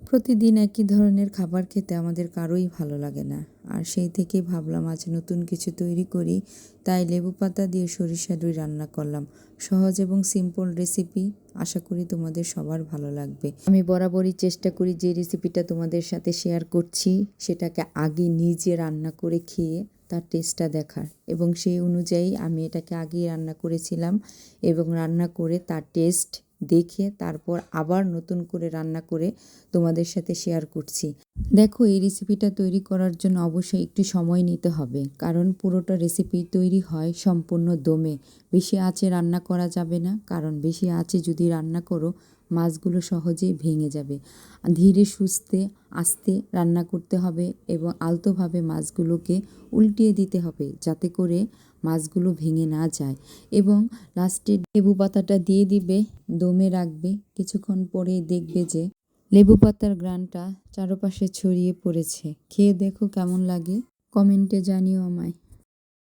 প্রতিদিন একই ধরনের খাবার খেতে আমাদের কারোই ভালো লাগে না। আর সেই থেকেই ভাবলাম আজ নতুন কিছু তৈরি করি, তাই লেবু পাতা দিয়ে সরিষা দই রান্না করলাম। সহজ এবং সিম্পল রেসিপি, আশা করি তোমাদের সবার ভালো লাগবে। আমি বরাবরই চেষ্টা করি যে রেসিপিটা তোমাদের সাথে শেয়ার করছি সেটাকে আগে নিজে রান্না করে খেয়ে তার টেস্টটা দেখার, এবং সেই অনুযায়ী আমি এটাকে আগেই রান্না করেছিলাম এবং রান্না করে তার টেস্ট দেখে তারপর আবার নতুন করে রান্না করে তোমাদের সাথে শেয়ার করছি। দেখো, এই রেসিপিটা তৈরি করার জন্য অবশ্যই একটু সময় নিতে হবে, কারণ পুরোটা রেসিপি তৈরি হয় সম্পূর্ণ দমে। বেশি আঁচে রান্না করা যাবে না, কারণ বেশি আঁচে যদি রান্না করো মাছগুলো সহজেই ভেঙে যাবে। ধীরে সুস্থে আস্তে রান্না করতে হবে এবং আলতোভাবে মাছগুলোকে উল্টিয়ে দিতে হবে যাতে করে মাছগুলো ভেঙে না যায়। এবং লাস্টে লেবু পাতাটা দিয়ে দিবে, দমে রাখবে। কিছুক্ষণ পরেই দেখবে যে লেবু পাতার ঘ্রাণটা চারপাশে ছড়িয়ে পড়েছে। খেয়ে দেখো কেমন লাগে, কমেন্টে জানিও আমায়।